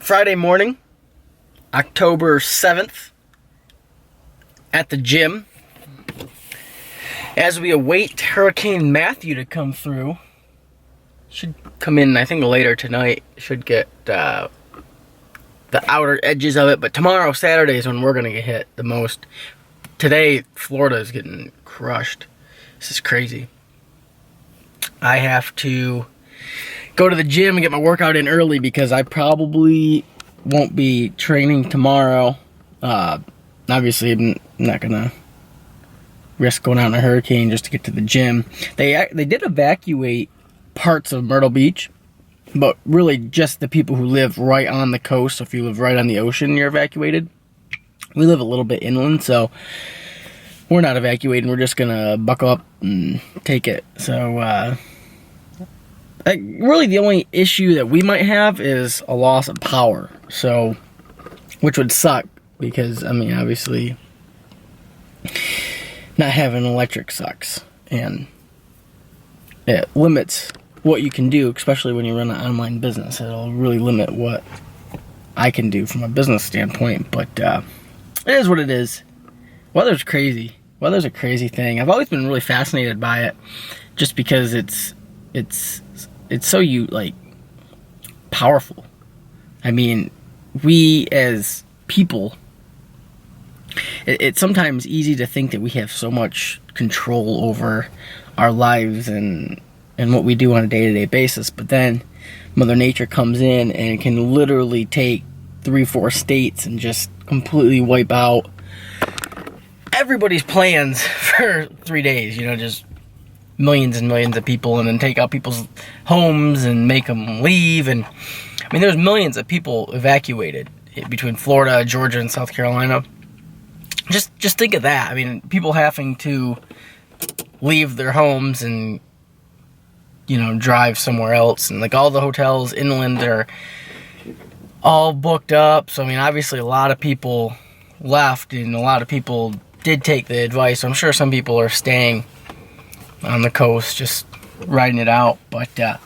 Friday morning, October 7th, at the gym. As we await Hurricane Matthew to come through, should come in, I think, later tonight. Should get the outer edges of it, but tomorrow, Saturday, is when we're going to get hit the most. Today, Florida is getting crushed. This is crazy. I have to go to the gym and get my workout in early because I probably won't be training tomorrow. Obviously, I'm not going to risk going out in a hurricane just to get to the gym. They did evacuate parts of Myrtle Beach, but really just the people who live right on the coast. So if you live right on the ocean, you're evacuated. We live a little bit inland, so we're not evacuating. We're just gonna buckle up and take it. So really the only issue that we might have is a loss of power, so which would suck because, I mean, obviously not having electric sucks, and it limits what you can do, especially when you run an online business. It'll really limit what I can do from a business standpoint, but it is what it is. Weather's crazy. Weather's a crazy thing. I've always been really fascinated by it, just because it's so powerful. I mean, we as people, it's sometimes easy to think that we have so much control over our lives and what we do on a day-to-day basis, but then Mother Nature comes in and can literally take 3-4 states and just completely wipe out everybody's plans for 3 days, just millions and millions of people, and then take out people's homes and make them leave. And I mean, there's millions of people evacuated between Florida, Georgia, and South Carolina. Just think of that. I mean, people having to leave their homes and drive somewhere else, and all the hotels inland are all booked up. So I mean, obviously a lot of people left, and a lot of people did take the advice. So I'm sure some people are staying on the coast, just riding it out. But I'm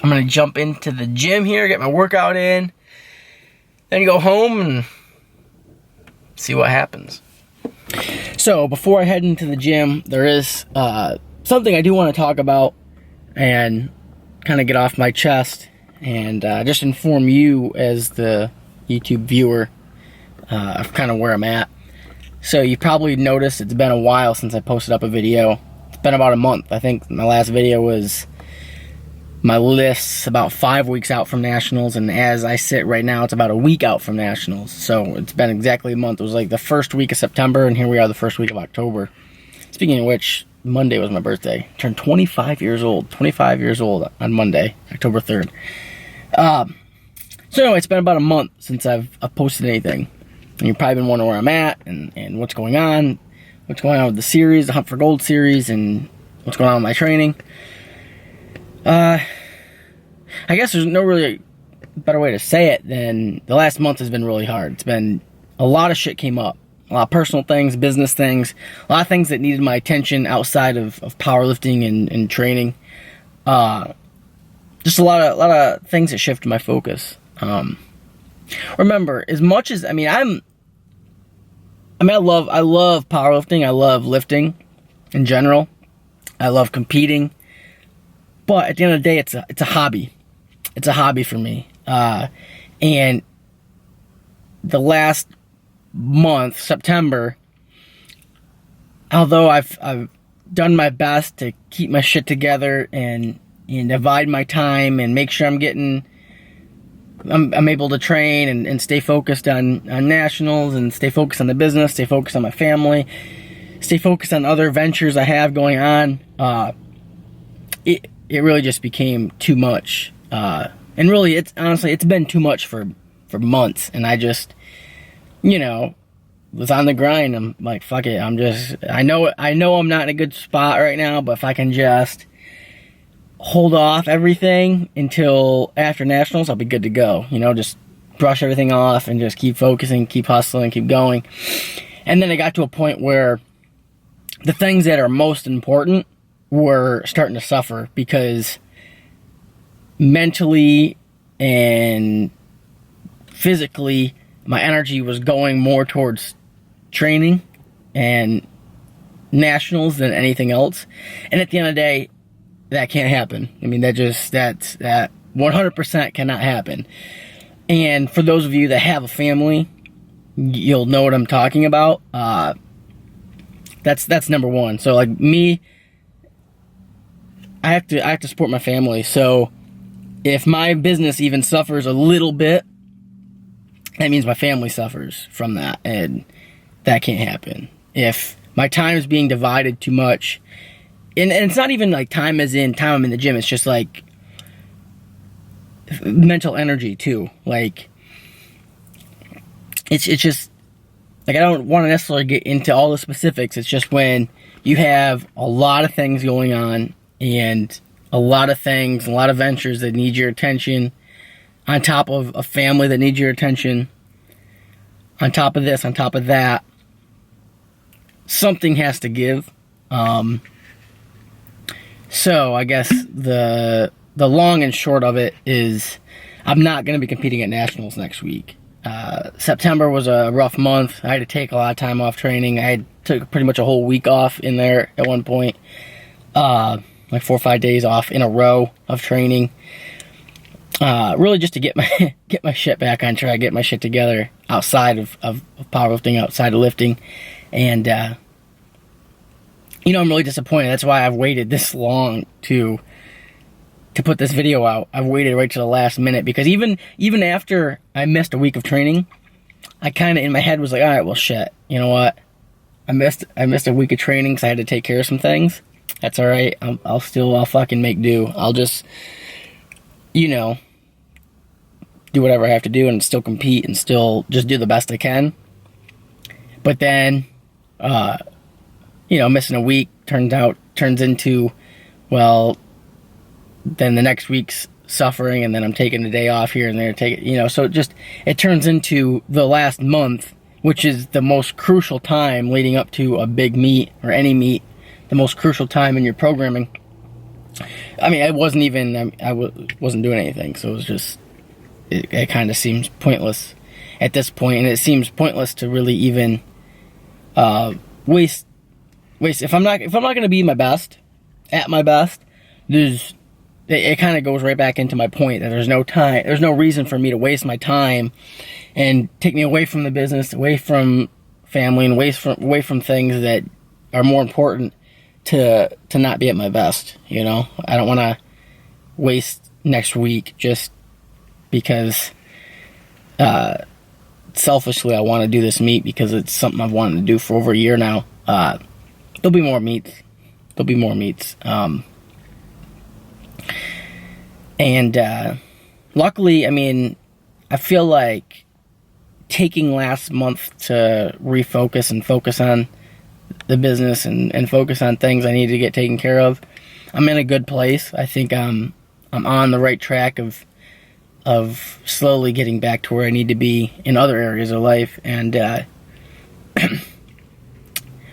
gonna jump into the gym here, get my workout in, then go home and see what happens. So before I head into the gym, there is something I do want to talk about and kind of get off my chest, and just inform you as the YouTube viewer of kind of where I'm at. So you probably noticed it's been a while since I posted up a video. It's been about a month. I think my last video was my lifts about 5 weeks out from Nationals, and as I sit right now, it's about a week out from Nationals. So it's been exactly a month. It was like the first week of September, and here we are the first week of October. Speaking of which, Monday was my birthday. Turned 25 years old. 25 years old on Monday, October 3rd. So anyway, it's been about a month since I've posted anything. And you've probably been wondering where I'm at and what's going on. What's going on with the series, the Hunt for Gold series, and what's going on with my training. I guess there's no really better way to say it than the last month has been really hard. It's been a lot of shit came up. A lot of personal things, business things, a lot of things that needed my attention outside of powerlifting and training. Just a lot of things that shifted my focus. Remember, as much as I love powerlifting. I love lifting in general. I love competing. But at the end of the day, it's a hobby. It's a hobby for me. And the last month, September, although I've done my best to keep my shit together and divide my time and make sure I'm able to train and stay focused on Nationals, and stay focused on the business, stay focused on my family, stay focused on other ventures I have going on, it really just became too much. And really, it's been too much for months, and I just was on the grind. I'm like, fuck it. I know I'm not in a good spot right now, but if I can just hold off everything until after Nationals, I'll be good to go. Just brush everything off and just keep focusing, keep hustling, keep going. And then it got to a point where the things that are most important were starting to suffer, because mentally and physically, my energy was going more towards training and nationals than anything else. And at the end of the day, that can't happen. I mean, that 100% cannot happen. And for those of you that have a family, you'll know what I'm talking about. That's number one. So like me, I have to support my family. So if my business even suffers a little bit, that means my family suffers from that, and that can't happen. If my time is being divided too much, and it's not even like time as in time I'm in the gym, it's just like mental energy too. Like it's just like, I don't want to necessarily get into all the specifics. It's just when you have a lot of things going on and a lot of things, a lot of ventures that need your attention, on top of a family that needs your attention, on top of this, on top of that, something has to give. So I guess the long and short of it is I'm not going to be competing at nationals next week. September was a rough month. I had to take a lot of time off training. I took pretty much a whole week off in there at one point. Like 4 or 5 days off in a row of training. Really just to get my shit back on track, get my shit together outside of powerlifting, outside of lifting. And, I'm really disappointed. That's why I've waited this long to put this video out. I've waited right to the last minute, because even after I missed a week of training, I kind of in my head was like, all right, well, shit, you know what? I missed a week of training because I had to take care of some things. That's all right. I'll fucking make do. I'll just, do whatever I have to do and still compete and still just do the best I can. But then, missing a week turns into, well, then the next week's suffering, and then I'm taking a day off here and there, so it turns into the last month, which is the most crucial time leading up to a big meet or any meet, the most crucial time in your programming. I mean, I wasn't doing anything, so it was just, it kind of seems pointless at this point, and it seems pointless to really even waste. If I'm not going to be at my best, it kind of goes right back into my point that there's no reason for me to waste my time and take me away from the business, away from family, and away from things that are more important to not be at my best. I don't want to waste next week just because selfishly I want to do this meet, because it's something I've wanted to do for over a year now. There'll be more meets. And luckily, I mean, I feel like taking last month to refocus and focus on the business and focus on things I need to get taken care of, I'm in a good place. I think I'm on the right track of slowly getting back to where I need to be in other areas of life. And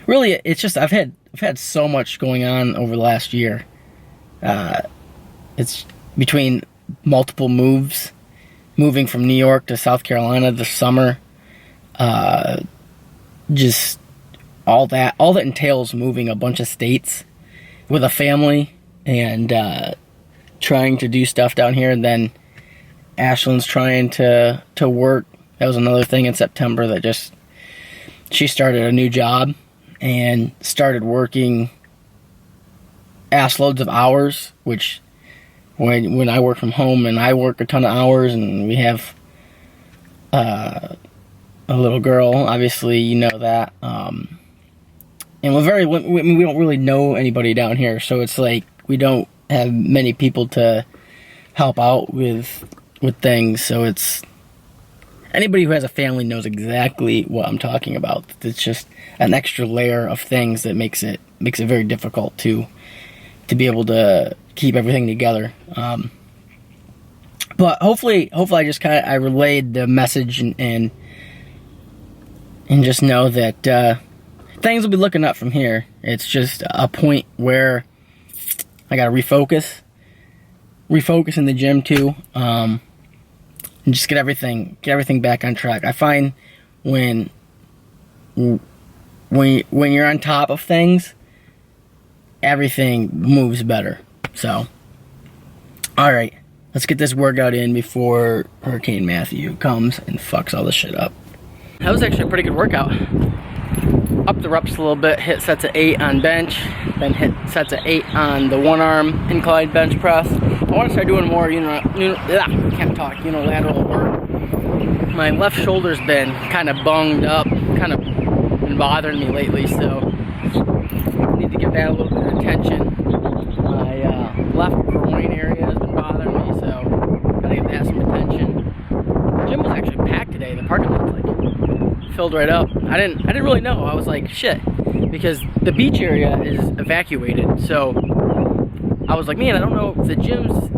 really, it's just I've had so much going on over the last year. It's between multiple moves, moving from New York to South Carolina this summer, just all that entails moving a bunch of states with a family and trying to do stuff down here. And then Ashlyn's trying to work. That was another thing in September that she started a new job and started working ass loads of hours, which when I work from home and I work a ton of hours, and we have a little girl, obviously, that. And we don't really know anybody down here, so it's like we don't have many people to help out with things. So it's anybody who has a family knows exactly what I'm talking about. It's just an extra layer of things that makes it very difficult to be able to keep everything together. But hopefully I just I relayed the message and just know that things will be looking up from here. It's just a point where I gotta refocus in the gym too. and just get everything back on track. I find when you're on top of things, everything moves better. So, all right, let's get this workout in before Hurricane Matthew comes and fucks all this shit up. That was actually a pretty good workout. Up the reps a little bit, hit sets of 8 on bench, then hit sets of 8 on the one arm incline bench press. I want to start doing more unilateral work. My left shoulder's been kind of bunged up, kind of been bothering me lately, so I need to give that a little bit of attention. My left groin area has been bothering me, so gotta give that some attention. The gym was actually packed today. The parking lot's like filled right up. I didn't really know. I was like, shit, because the beach area is evacuated. So I was like, man, I don't know if the gym's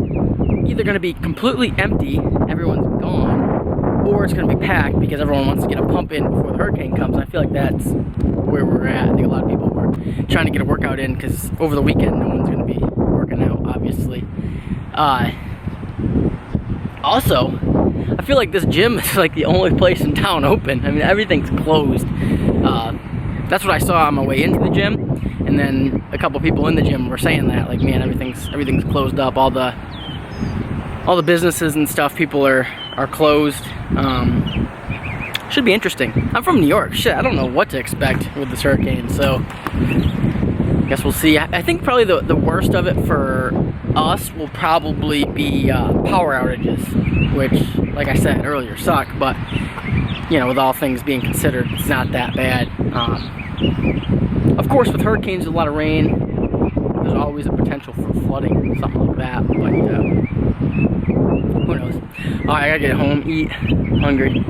either gonna be completely empty, everyone's gone, or it's gonna be packed because everyone wants to get a pump in before the hurricane comes. And I feel like that's where we're at. I think a lot of people were trying to get a workout in because over the weekend no one's gonna be working out, obviously. Also, I feel like this gym is like the only place in town open. I mean, everything's closed. That's what I saw on my way into the gym, and then a couple people in the gym were saying that, like, man, everything's closed up. All the businesses and stuff, people are closed. Should be interesting. I'm from New York. Shit, I don't know what to expect with this hurricane, so I guess we'll see. I think probably the worst of it for us will probably be power outages, which, like I said earlier, suck, but you know, with all things being considered, it's not that bad. Of course, with hurricanes, a lot of rain, there's always a potential for flooding, something like that, but who knows. All right, I gotta get home, eat, hungry.